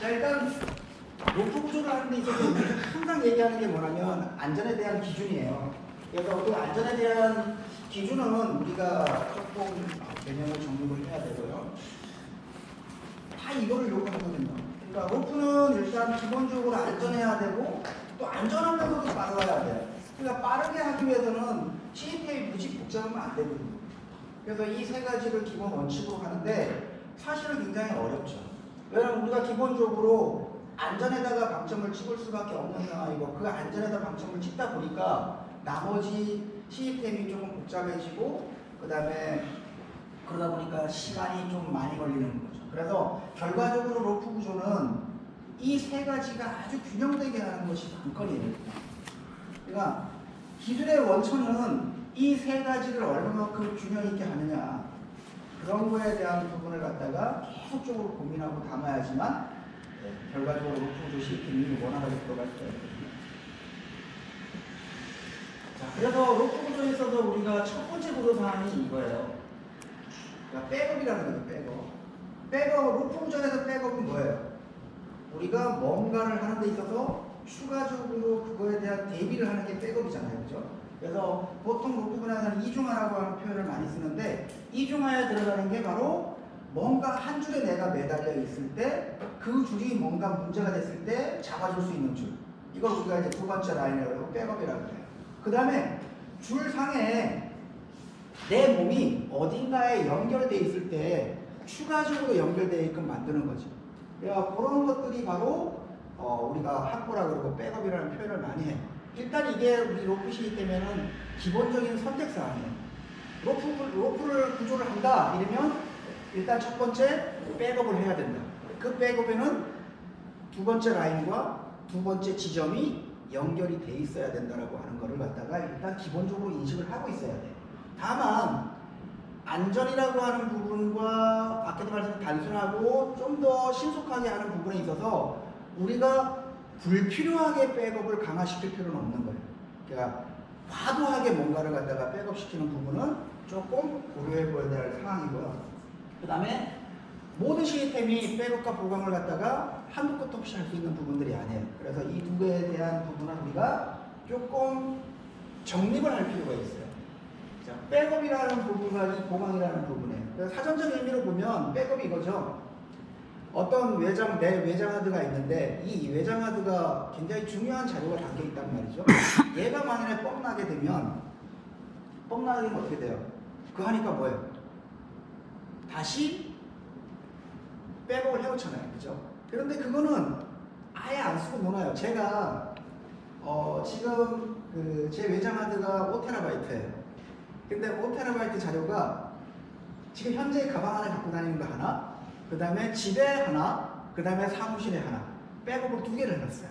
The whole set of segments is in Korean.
자, 일단 로프 구조를 하는 데 있어서 항상 얘기하는 게 뭐냐면 안전에 대한 기준이에요. 그래서 그 안전에 대한 기준은 우리가 조금 개념을 정립을 해야 되고요. 다 이거를 요구하거든요. 그러니까 로프는 일단 기본적으로 안전해야 되고 또 안전하면서도 빠르야 돼요. 그러니까 빠르게 하기 위해서는 시스템이 무지 복잡하면 안 되거든요. 그래서 이 세 가지를 기본 원칙으로 하는데 사실은 굉장히 어렵죠. 왜냐하면 우리가 기본적으로 안전에다가 방점을 찍을 수밖에 없는 상황이고 그 안전에다 방점을 찍다 보니까 나머지 시스템이 조금 복잡해지고 그 다음에 그러다 보니까 시간이 좀 많이 걸리는 거죠. 그래서 결과적으로 로프 구조는 이 세 가지가 아주 균형되게 하는 것이 관건이에요. 그러니까 기술의 원천은 이 세 가지를 얼마만큼 균형 있게 하느냐 그런 거에 대한 부분을 갖다가 계속적으로 고민하고 담아야지만 결과적으로 로프 구조 시스템이 원활하게 들어갈 수가 있거든요. 자, 그래서 로프 구조에 있어서 우리가 첫 번째 구조 사항이 이거예요. 그러니까 백업이라는 거죠. 백업, 로프 구조에서 백업은 뭐예요? 우리가 뭔가를 하는 데 있어서 추가적으로 그거에 대한 대비를 하는 게 백업이잖아요. 그죠? 그래서 보통 로프 분야에서는 이중화라고 하는 표현을 많이 쓰는데 이중화에 들어가는 게 바로 뭔가 한 줄에 내가 매달려 있을 때 그 줄이 뭔가 문제가 됐을 때 잡아줄 수 있는 줄. 이걸 우리가 이제 두 번째 라인이라고 백업이라고 해요. 그 다음에 줄 상에 내 몸이 어딘가에 연결되어 있을 때 추가적으로 연결되어 있게끔 만드는 거죠. 그러니까 그런 것들이 바로 우리가 확보라 그러고 백업이라는 표현을 많이 해요. 일단 이게 우리 로프 시스템에는 기본적인 선택사항이에요. 로프를 구조를 한다 이러면 일단 첫 번째 백업을 해야 된다. 그 백업에는 두 번째 라인과 두 번째 지점이 연결이 돼 있어야 된다라고 하는 거를 갖다가 일단 기본적으로 인식을 하고 있어야 돼. 다만 안전이라고 하는 부분과 아까도 말씀드린 단순하고 좀 더 신속하게 하는 부분에 있어서 우리가 불필요하게 백업을 강화시킬 필요는 없는 거예요. 그러니까 과도하게 뭔가를 갖다가 백업시키는 부분은 조금 고려해 보아야 될 상황이고요. 그 다음에 모든 시스템이 백업과 보강을 갖다가 한도 끝도 없이 할 수 있는 부분들이 아니에요. 그래서 이 두 개에 대한 부분은 우리가 조금 정립을 할 필요가 있어요. 자, 백업이라는 부분과 이 보강이라는 부분에 그래서 사전적 의미로 보면 백업이 이거죠. 어떤 내 외장하드가 있는데 이 외장하드가 굉장히 중요한 자료가 담겨 있단 말이죠. 얘가 만약에 뻥나게 되면 어떻게 돼요? 그거 하니까 뭐예요? 다시 백업을 해오잖아요. 그죠? 그런데 그거는 아예 안 쓰고 노나요. 제가 지금 제 외장하드가 5TB예요. 근데 5TB 자료가 지금 현재 가방 안에 갖고 다니는 거 하나, 그 다음에 집에 하나, 그 다음에 사무실에 하나, 백업을 2개를 해놨어요.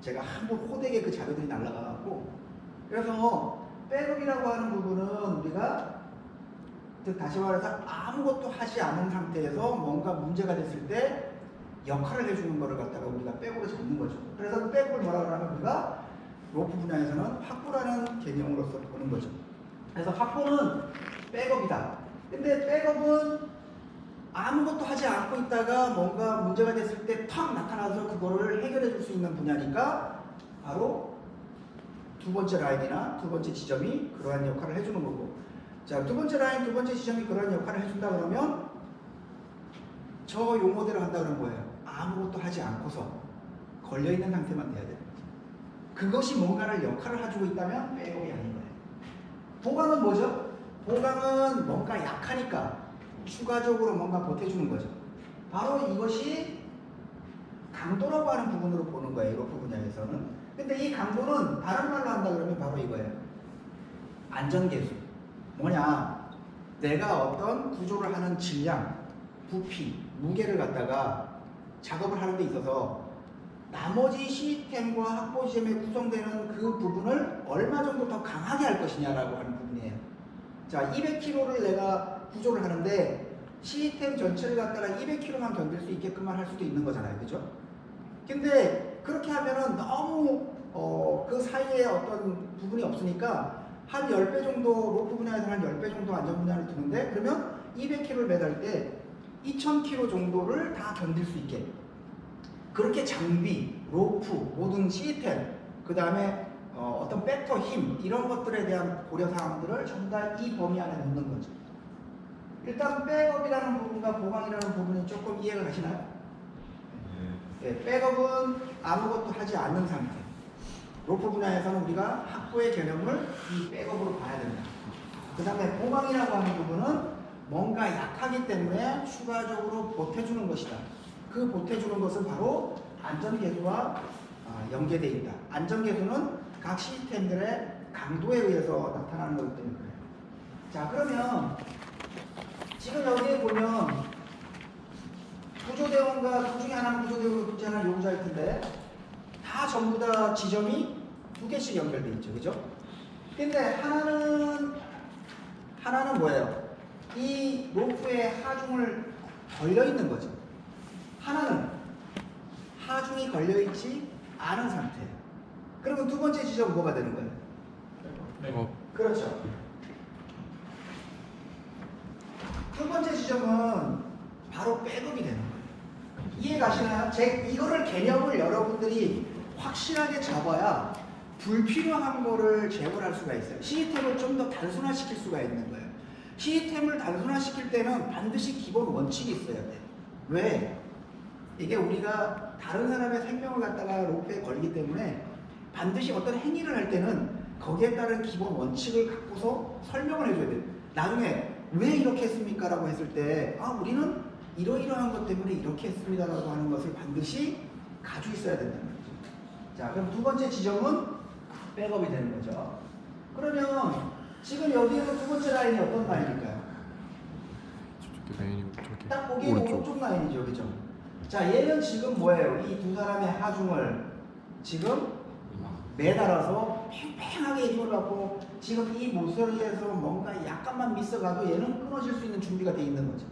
제가 한번 호되게 그 자료들이 날라가갖고. 그래서 백업이라고 하는 부분은 우리가 다시 말해서 아무것도 하지 않은 상태에서 뭔가 문제가 됐을 때 역할을 해주는 거를 갖다가 우리가 백업으로 잡는 거죠. 그래서 그 백업을 뭐라고 하면 우리가 로프 분야에서는 확보라는 개념으로서 보는 거죠. 그래서 확보는 백업이다. 근데 백업은 아무것도 하지 않고 있다가 뭔가 문제가 됐을 때 탁 나타나서 그거를 해결해 줄 수 있는 분야니까 바로 두 번째 라인이나 두 번째 지점이 그러한 역할을 해주는 거고. 자, 두 번째 라인, 두 번째 지점이 그러한 역할을 해준다 그러면 저 용어대로 한다 그러면 뭐예요? 아무것도 하지 않고서 걸려있는 상태만 돼야 되는 거죠. 그것이 뭔가를 역할을 해주고 있다면 백업이 아닌 거예요. 보강은 뭐죠? 보강은 뭔가 약하니까 추가적으로 뭔가 보태주는 거죠. 바로 이것이 강도라고 하는 부분으로 보는 거예요. 로프 분야에서는. 근데 이 강도는 다른 말로 한다 그러면 바로 이거예요. 안전계수. 뭐냐? 내가 어떤 구조를 하는 질량, 부피, 무게를 갖다가 작업을 하는 데 있어서 나머지 시스템과 확보 지점에 구성되는 그 부분을 얼마 정도 더 강하게 할 것이냐라고 하는 부분이에요. 자, 200kg를 내가 구조를 하는데 시스템 전체를 갖다가 200kg만 견딜 수 있게끔만 할 수도 있는 거잖아요. 그죠? 근데 그렇게 하면은 너무 그 사이에 어떤 부분이 없으니까 한 10배 정도, 로프 분야에서는 한 10배 정도 안전 분야를 두는데 그러면 200kg를 매달 때 2000kg 정도를 다 견딜 수 있게 그렇게 장비, 로프, 모든 시스템, 그 다음에 어떤 벡터 힘 이런 것들에 대한 고려 사항들을 전부 다 이 범위 안에 넣는 거죠. 일단 백업이라는 부분과 보강이라는 부분이 조금 이해가 가시나요? 네, 백업은 아무것도 하지 않는 상태. 로프 분야에서는 우리가 확보의 개념을 이 백업으로 봐야 된다. 그 다음에 보강이라고 하는 부분은 뭔가 약하기 때문에 추가적으로 보태주는 것이다. 그 보태주는 것은 바로 안전계수와 연계되어 있다. 안전계수는 각 시스템들의 강도에 의해서 나타나는 거기 때문에 그래요. 자, 그러면 지금 여기에 보면 구조대원과 그 중에 하나는 구조대원, 그 중에 하나는 요구자일 텐데 다 전부 다 지점이 두 개씩 연결되어 있죠. 그죠? 근데 하나는 뭐예요? 이 로프에 하중을 걸려 있는 거죠. 하나는 하중이 걸려 있지 않은 상태예요. 그러면 두 번째 지점은 뭐가 되는 거예요? 백업. 그렇죠. 두 번째 지점은 바로 백업이 되는 거예요. 이해 가시나요? 이거를 개념을 여러분들이 확실하게 잡아야 불필요한 거를 제거할 수가 있어요. 시스템을 좀 더 단순화시킬 수가 있는 거예요. 시스템을 단순화시킬 때는 반드시 기본 원칙이 있어야 돼요. 왜? 이게 우리가 다른 사람의 생명을 갖다가 로프에 걸기 때문에 반드시 어떤 행위를 할 때는 거기에 따른 기본 원칙을 갖고서 설명을 해줘야 돼요. 나중에 왜 이렇게 했습니까? 라고 했을 때 우리는 이러이러한 것 때문에 이렇게 했습니다 라고 하는 것을 반드시 가지고 있어야 된다는 거죠. 자, 그럼 두 번째 지점은 백업이 되는 거죠. 그러면 지금 여기에서 두 번째 라인이 어떤 라인일까요? 저쪽 라인이고 저기 딱 보기에는 오른쪽 라인이죠. 그죠? 자, 얘는 지금 뭐예요? 이 두 사람의 하중을 지금 매달아서 팽팽하게 힘을 받고 지금 이 모서리에서 뭔가 약간만 미쳐가도 얘는 끊어질 수 있는 준비가 돼 있는 거죠.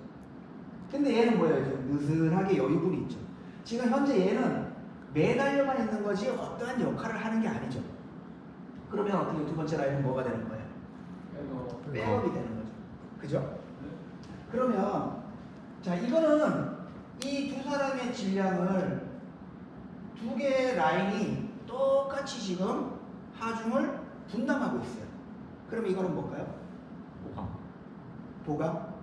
근데 얘는 뭐예요? 좀 느슨하게 여유분이 있죠. 지금 현재 얘는 매달려만 있는 거지 어떠한 역할을 하는 게 아니죠. 그러면 어떻게 두 번째 라인은 뭐가 되는 거예요? 백업이 되는 거죠. 그죠? 그러면 자, 이거는 이 두 사람의 질량을 두 개의 라인이 똑같이 지금 하중을 분담하고 있어요. 그럼 이거는 뭘까요? 보강.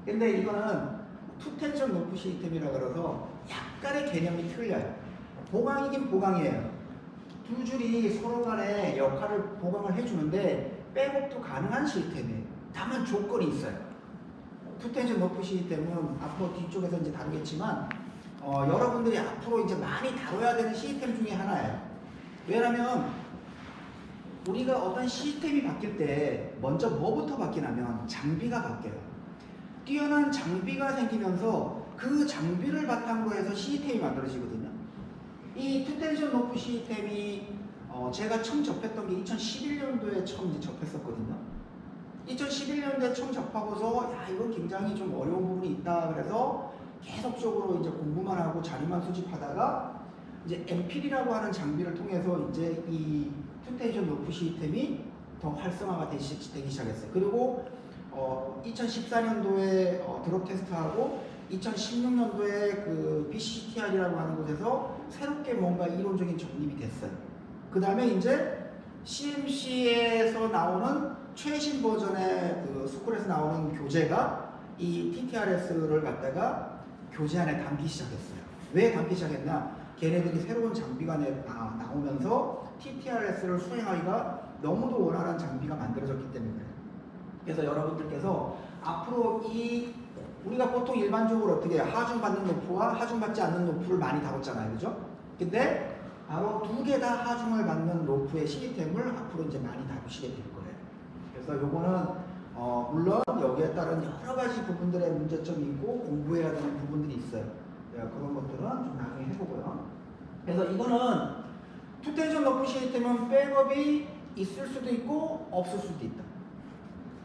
근데 이거는 투텐션 로프 시스템이라 그래서 약간의 개념이 틀려요. 보강이긴 보강이에요. 두 줄이 서로 간에 역할을 보강을 해주는데 백업도 가능한 시스템이에요. 다만 조건이 있어요. 투텐션 로프 시스템은 앞으로 뒤쪽에서 이제 다루겠지만 여러분들이 앞으로 이제 많이 다뤄야 되는 시스템 중에 하나예요. 왜냐하면 우리가 어떤 시스템이 바뀔 때 먼저 뭐부터 바뀌냐면 장비가 바뀌어요. 뛰어난 장비가 생기면서 그 장비를 바탕으로 해서 시스템이 만들어지거든요. 이 투텐션 로프 시스템이 제가 처음 접했던 게 2011년도에 처음 이제 접했었거든요. 2011년도에 처음 접하고서 이건 굉장히 좀 어려운 부분이 있다 그래서 계속적으로 이제 공부만 하고 자료만 수집하다가 이제 MPD라고 하는 장비를 통해서 이제 이 투텐션 로프 시스템이 더 활성화가 되기 시작했어요. 그리고 2014년도에 드롭 테스트하고 2016년도에 그 BCTR이라고 하는 곳에서 새롭게 뭔가 이론적인 정립이 됐어요. 그 다음에 이제 CMC에서 나오는 최신 버전의 그 스쿨에서 나오는 교재가 이 TTRS를 갖다가 교재 안에 담기 시작했어요. 왜 담기 시작했나? 걔네들이 새로운 장비가 나오면서 TTRS를 수행하기가 너무도 원활한 장비가 만들어졌기 때문에 그래요. 그래서 여러분들께서 앞으로 우리가 보통 일반적으로 어떻게 하중받는 노프와 하중받지 않는 노프를 많이 다뤘잖아요. 그죠? 근데 바로 두 개 다 하중을 받는 노프의 시스템을 앞으로 이제 많이 다루시게 될 거예요. 그래서 요거는 물론 여기에 따른 여러 가지 부분들의 문제점이 있고 공부해야 되는 부분들이 있어요. 그런 것들은 좀 나중에 해보고요. 그래서 이거는 투텐션 로프 시스템은 백업이 있을 수도 있고 없을 수도 있다.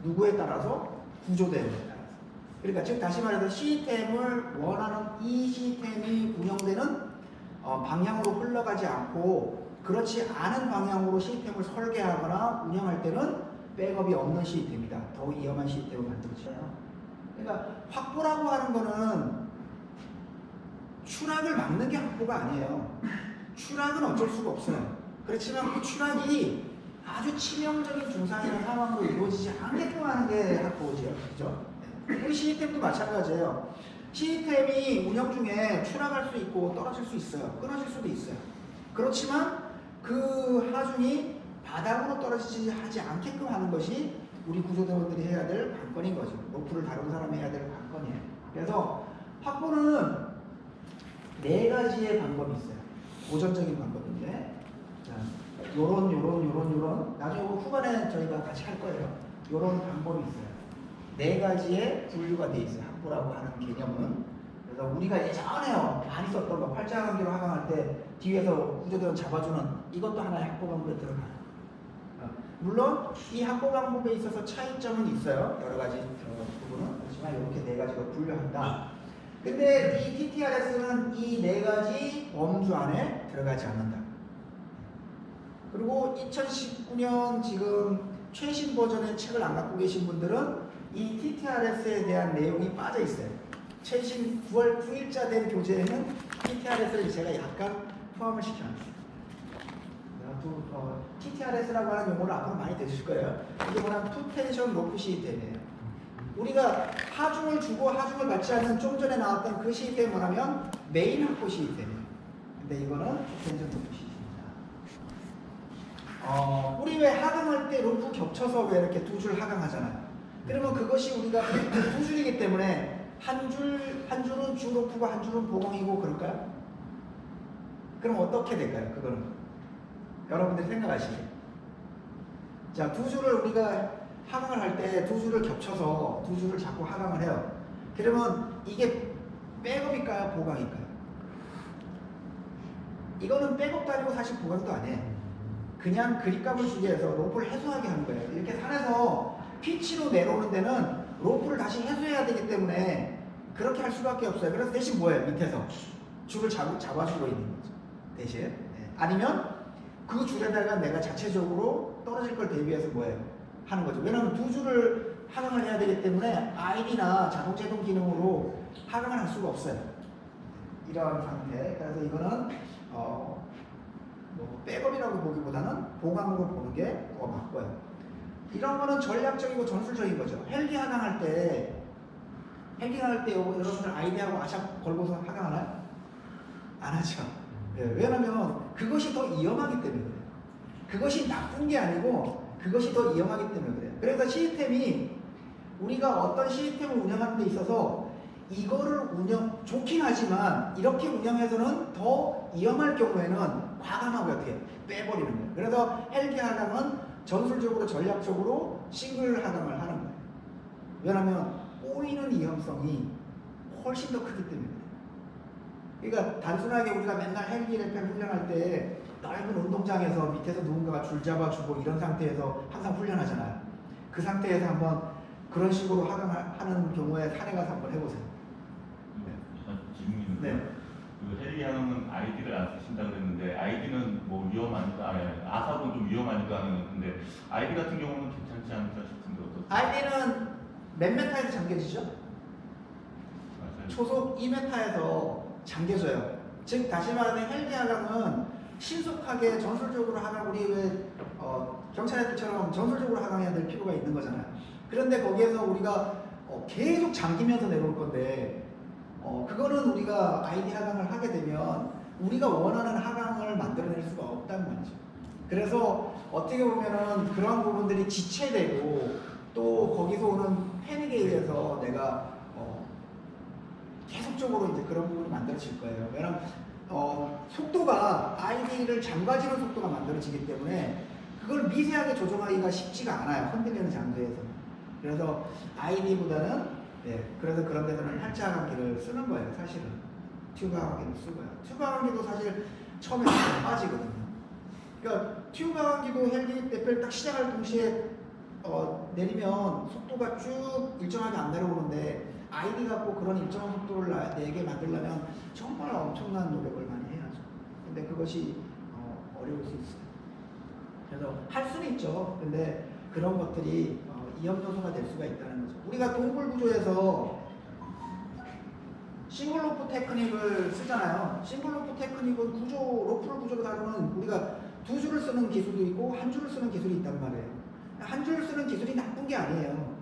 누구에 따라서? 구조대에 따라서. 그러니까 즉 다시 말해서 시스템을 원하는 이 시스템이 운영되는 방향으로 흘러가지 않고 그렇지 않은 방향으로 시스템을 설계하거나 운영할 때는 백업이 없는 시스템이다. 더 위험한 시스템을 만들어줘요. 그러니까 확보라고 하는 거는 추락을 막는 게 확보가 아니에요. 추락은 어쩔 수가 없어요. 그렇지만 그 추락이 아주 치명적인 중상이나 사망으로 이루어지지 않게끔 하는 게 확보죠. 그죠? 우리 시스템도 마찬가지예요. 시스템이 운영 중에 추락할 수 있고 떨어질 수 있어요. 끊어질 수도 있어요. 그렇지만 그 하중이 바닥으로 떨어지지 하지 않게끔 하는 것이 우리 구조대원들이 해야 될 관건인 거죠. 로프를 다루는 사람이 해야 될 관건이에요. 그래서 확보는 4가지의 방법이 있어요. 고전적인 방법인데, 자, 요런 나중에 후반에 저희가 같이 할 거예요. 요런 방법이 있어요. 4가지의 분류가 돼 있어요. 확보라고 하는 개념은. 그래서 우리가 예전에요 많이 썼던 거 팔자관계로 하강할 때 뒤에서 구조대원 잡아주는 이것도 하나의 확보 방법에 들어가요. 물론 이 확보 방법에 있어서 차이점은 있어요. 여러 가지 부분은. 그렇지만 이렇게 4가지로 분류한다. 근데 이 TTRS는 이 4가지 범주 안에 들어가지 않는다. 그리고 2019년 지금 최신 버전의 책을 안 갖고 계신 분들은 이 TTRS에 대한 내용이 빠져 있어요. 최신 9월 9일자 된 교재에는 TTRS를 제가 약간 포함을 시켜놨어요. TTRS라고 하는 용어를 앞으로 많이 들으실 거예요. 이게 뭐냐면 투텐션 로프 시스템이에요. 우리가 하중을 주고 하중을 받지 않는 좀 전에 나왔던 그 시스템이 뭐냐면 메인 확보 시스템이에요. 근데 이거는 투텐션 로프 시스템입니다. 우리 왜 하강할 때 로프 겹쳐서 왜 이렇게 2줄 하강하잖아요. 그러면 그것이 우리가 2줄이기 때문에 한 줄은 주 로프고 한 줄은 보강이고 그럴까요? 그럼 어떻게 될까요? 그거는 여러분들이 생각하시게. 자, 2줄을 우리가 하강을 할 때 2줄을 겹쳐서 2줄을 자꾸 하강을 해요. 그러면 이게 백업일까요? 보강일까요? 이거는 백업도 아니고 사실 보강도 아니에요. 그냥 그립감을 주기 위해서 로프를 해소하게 하는 거예요. 이렇게 산에서 피치로 내려오는 데는 로프를 다시 해소해야 되기 때문에 그렇게 할 수밖에 없어요. 그래서 대신 뭐예요? 밑에서 줄을 잡아주고 있는 거죠. 대신. 네. 아니면 그 줄에다가 내가 자체적으로 떨어질 걸 대비해서 뭐예요? 하는 거죠. 왜냐하면 2줄을 하강을 해야 되기 때문에 아이디나 자동 제동 기능으로 하강을 할 수가 없어요. 이러한 상태. 그래서 이거는 뭐 백업이라고 보기보다는 보강으로 보는 게 더 맞고요. 이런 거는 전략적이고 전술적인 거죠. 헬기 하강할 때 여러분들 아이디하고 아샵 걸고서 하강하나요? 안 하죠. 네, 왜냐면 그것이 더 위험하기 때문에 그래요. 그것이 나쁜 게 아니고 그것이 더 위험하기 때문에 그래요. 그래서 시스템이 우리가 어떤 시스템을 운영하는 데 있어서 이거를 좋긴 하지만 이렇게 운영해서는 더 위험할 경우에는 과감하게 어떻게 해요? 빼버리는 거예요. 그래서 헬기 하강은 전술적으로 전략적으로 싱글 하강을 하는 거예요. 왜냐하면 꼬이는 위험성이 훨씬 더 크기 때문에 그래요. 그러니까 단순하게 우리가 맨날 헬기 레펠 훈련할 때 넓은 운동장에서 밑에서 누군가가 줄 잡아주고 이런 상태에서 항상 훈련하잖아요. 그 상태에서 한번 그런 식으로 하는 경우에 산에 가서 한번 해보세요. 질문이 있는데 네. 그 헬기 하는 아이디를 안 쓰신다고 그랬는데 아이디는 뭐 위험하니까 아삽은 좀 위험하니까 하는 건데 아이디 같은 경우는 괜찮지 않을까 싶은데 어떻습니까? 아이디는 몇 메타에서 잠겨지죠? 맞아요. 초속 2m에서 잠겨져요. 즉 다시 말하면 헬기 하강은 신속하게 전술적으로 하강 우리 왜 경찰 애들처럼 전술적으로 하강해야 될 필요가 있는 거잖아요. 그런데 거기에서 우리가 계속 잠기면서 내려올 건데 그거는 우리가 아이디 하강을 하게 되면 우리가 원하는 하강을 만들어낼 수가 없다는 말이죠. 그래서 어떻게 보면은 그런 부분들이 지체되고 또 거기서 오는 패닉에 의해서 내가 계속적으로 이제 그런 부분이 만들어질 거예요. 왜냐면 속도가 아이디를 잠가지는 속도가 만들어지기 때문에 그걸 미세하게 조정하기가 쉽지가 않아요. 흔들리는 장소에서. 그래서 아이디보다는 그래서 그런 데서는 팔자 하강기를 쓰는 거예요. 사실은 튜브 하강기를 쓰고요. 튜브 하강기도 사실 처음에 빠지거든요. 그러니까 튜브 하강기도 헬기 레펠 딱 시작할 동시에 내리면 속도가 쭉 일정하게 안 내려오는데 아이디 갖고 그런 일정한 속도를 내게 만들려면 정말 엄청난 노력을 많이 해야죠. 근데 그것이 어려울 수 있어요. 그래서 할 수는 있죠. 근데 그런 것들이 위험 요소가 될 수가 있다는 거죠. 우리가 동굴 구조에서 싱글로프 테크닉을 쓰잖아요. 싱글로프 테크닉은 로프를 구조로 다루는 우리가 두 줄을 쓰는 기술도 있고 한 줄을 쓰는 기술이 있단 말이에요. 한 줄을 쓰는 기술이 나쁜 게 아니에요.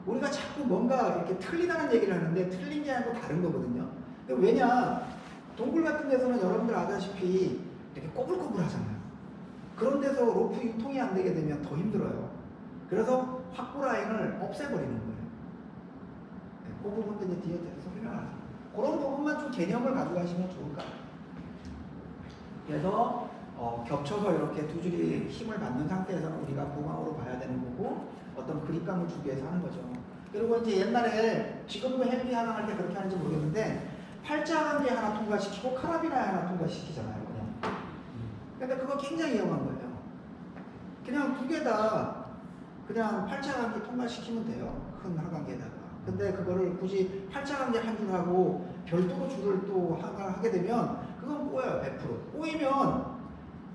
우리가 자꾸 뭔가 이렇게 틀리다는 얘기를 하는데 틀린 게 아니고 다른 거거든요. 왜냐, 동굴 같은 데서는 여러분들 아다시피 이렇게 꼬불꼬불 하잖아요. 그런 데서 로프 유통이 안 되게 되면 더 힘들어요. 그래서 확보 라인을 없애버리는 거예요. 그 부분도 이제 뒤에 설명하죠. 그런 부분만 좀 개념을 가져가시면 좋을 것 같아요. 그래서 겹쳐서 이렇게 두 줄이 힘을 받는 상태에서는 우리가 보강으로 봐야 되는 거고 어떤 그립감을 주기 위해서 하는 거죠. 그리고 이제 옛날에 지금도 헬기 하강할 때 그렇게 하는지 모르겠는데 팔자관계 하나 통과시키고 카라비나 하나 통과시키잖아요. 그냥. 근데 그거 굉장히 위험한 거예요. 그냥 두 개 다 그냥 팔자관계 통과시키면 돼요. 큰 하강계에다가. 근데 그거를 굳이 팔자관계 한 줄하고 별도로 줄을 또 하게 되면 그건 꼬여요. 100%. 꼬이면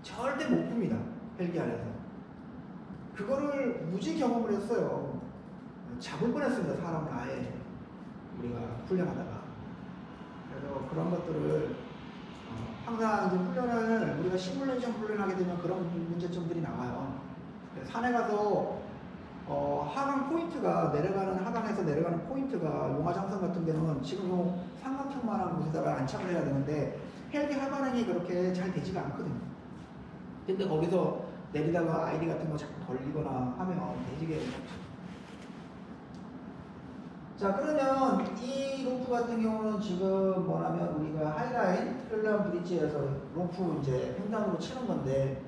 절대 못 풉니다. 헬기 안에서. 그거를 무지 경험을 했어요. 잡을 뻔했습니다. 사람을 아예 우리가 훈련하다가. 그래서 그런 것들을 항상 이제 훈련을 우리가 시뮬레이션 훈련하게 되면 그런 문제점들이 나와요. 산에 가서 하강 포인트가 하강에서 내려가는 포인트가 용화장성 같은 데는 지금 삼각형만한 곳에다가 안착을 해야 되는데 헬기 하반행이 그렇게 잘 되지가 않거든요. 근데 거기서 내리다가 아이디 같은 거 자꾸 걸리거나 하면 되지게 없죠. 자, 그러면 이 로프 같은 경우는 지금 뭐냐면 우리가 하이라인 트릴리언 브릿지에서 로프 이제 횡단으로 치는 건데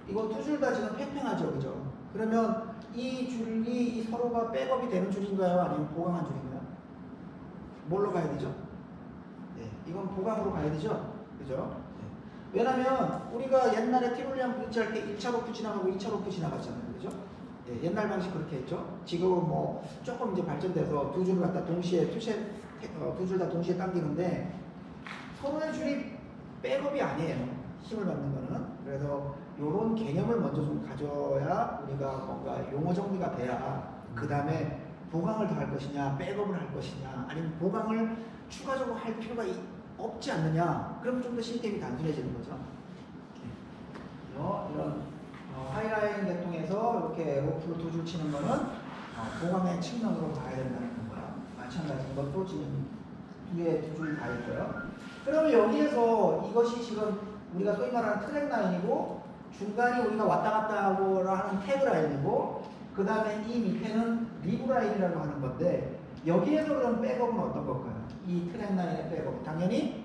이거 두 줄 다 지금 팽팽하죠, 그죠? 그러면 이 줄이 서로가 백업이 되는 줄인가요? 아니면 보강한 줄인가요? 뭘로 가야 되죠? 네, 이건 보강으로 가야 되죠, 그죠? 네. 왜냐면 우리가 옛날에 트릴리언 브릿지 할 때 1차 로프 지나가고 2차 로프 지나갔잖아요, 그죠? 네, 옛날 방식 그렇게 했죠. 지금은 뭐 조금 이제 발전돼서 두 줄을 갖다 동시에 두 줄 다 동시에 당기는데 서로의 줄이 백업이 아니에요. 힘을 받는 거는. 그래서 이런 개념을 먼저 좀 가져야 우리가 뭔가 용어 정리가 돼야 그 다음에 보강을 더 할 것이냐, 백업을 할 것이냐, 아니면 보강을 추가적으로 할 필요가 없지 않느냐. 그러면 좀 더 시스템이 단순해지는 거죠. 이런 하이라인 계통에서 이렇게 로프를 두 줄 치는 거는 보강의 측면으로 봐야 된다는 거야. 마찬가지인 것도 지금 뒤에 두 줄 다 있고요. 그러면 여기에서 이것이 지금 우리가 소위 말하는 트랙 라인이고 중간이 우리가 왔다 갔다 하고 하는 태그 라인이고 그 다음에 이 밑에는 리브 라인이라고 하는 건데 여기에서 그럼 백업은 어떤 걸까요? 이 트랙 라인의 백업. 당연히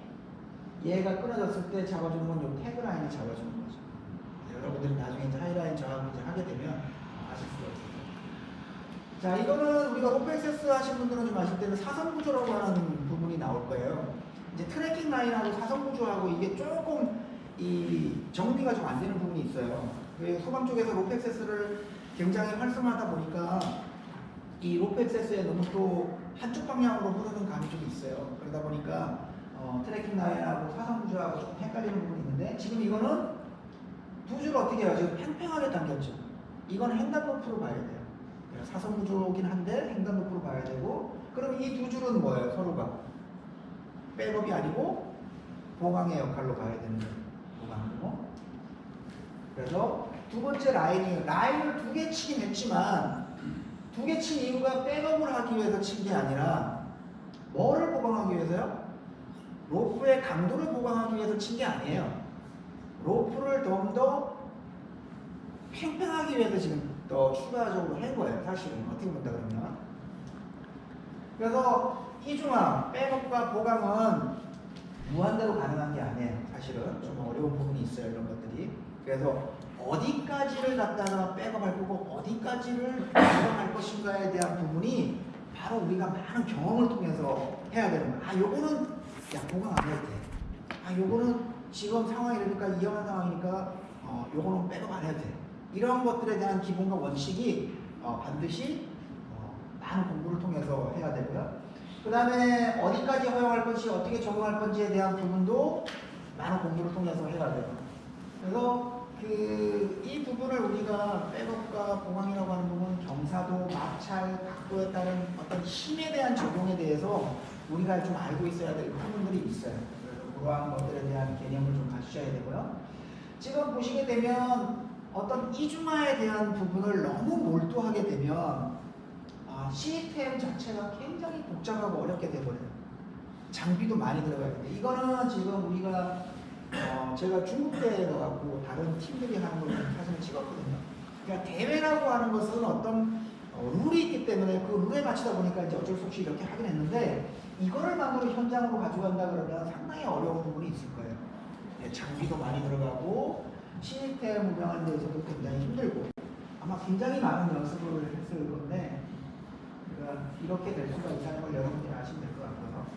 얘가 끊어졌을 때 잡아주는 건 이 태그 라인이 잡아주는 거죠. 여러분들이 나중에 이제 하이라인 저하고 이제 하게 되면 아실 수가 있어요. 자, 이거는 우리가 로프 액세스 하신 분들은 좀 아실 때는 사선 구조라고 하는 부분이 나올 거예요. 이제 트래킹 라인하고 사선 구조하고 이게 조금 이 정비가 좀 안 되는 부분이 있어요. 소방 쪽에서 로프 액세스를 굉장히 활성화하다 보니까 이 로프 액세스에 너무 또 한쪽 방향으로 흐르는 감이 좀 있어요. 그러다 보니까 트래킹 라인하고 사선 구조하고 조금 헷갈리는 부분이 있는데 지금 이거는 두 줄을 어떻게 해요? 지금 팽팽하게 당겼죠. 이건 횡단 로프로 봐야 돼요. 사선 구조긴 한데 횡단 로프로 봐야 되고 그럼 이 두 줄은 뭐예요? 서로가 백업이 아니고 보강의 역할로 가야 되는 거예요. 보강으로. 그래서 두 번째 라인을 두 개 치긴 했지만 두 개 친 이유가 백업을 하기 위해서 친 게 아니라 뭐를 보강하기 위해서요? 로프의 강도를 보강하기 위해서 친 게 아니에요. 로프를 좀 더 팽팽하기 위해서 지금 더 추가적으로 한 거예요. 사실은 어떻게 본다 그러면. 그래서 이중화, 백업과 보강은 무한대로 가능한 게 아니에요. 사실은 좀 어려운 부분이 있어요. 이런 것들이. 그래서 어디까지를 갖다가 백업할 거고 어디까지를 보강할 것인가에 대한 부분이 바로 우리가 많은 경험을 통해서 해야 되는 거예요. 요거는 야 보강 안 해도 돼. 요거는 지금 상황이 이러니까 위험한 상황이니까 요거는 백업 안 해도 돼. 이런 것들에 대한 기본과 원칙이 반드시 많은 공부를 통해서 해야 되고요. 그 다음에 어디까지 허용할 건지 어떻게 적용할 건지에 대한 부분도 많은 공부를 통해서 해야 돼요. 그래서 이 부분을 우리가 백업과 보강이라고 하는 부분은 경사도, 마찰, 각도에 따른 어떤 힘에 대한 적용에 대해서 우리가 좀 알고 있어야 될 부분들이 있어요. 그래서 그러한 것들에 대한 개념을 좀 갖추셔야 되고요. 지금 보시게 되면 어떤 이중화에 대한 부분을 너무 몰두하게 되면 시스템 자체가 굉장히 복잡하고 어렵게 되버려요. 장비도 많이 들어가야 돼요. 이거는 지금 우리가 제가 중국대에 가고 다른 팀들이 하는 걸 사진을 찍었거든요. 그러니까 대회라고 하는 것은 어떤 룰이 있기 때문에 그 룰에 맞추다 보니까 이제 어쩔 수 없이 이렇게 하긴 했는데 이거를 만으로 현장으로 가져간다 그러면 상당히 어려운 부분이 있을 거예요. 장비도 많이 들어가고 시스템 운영하는 데 있어도 굉장히 힘들고 아마 굉장히 많은 연습을 했을 건데 그러니까 이렇게 될 수가 있다는 걸 여러분들이 아시면 될 것 같고요.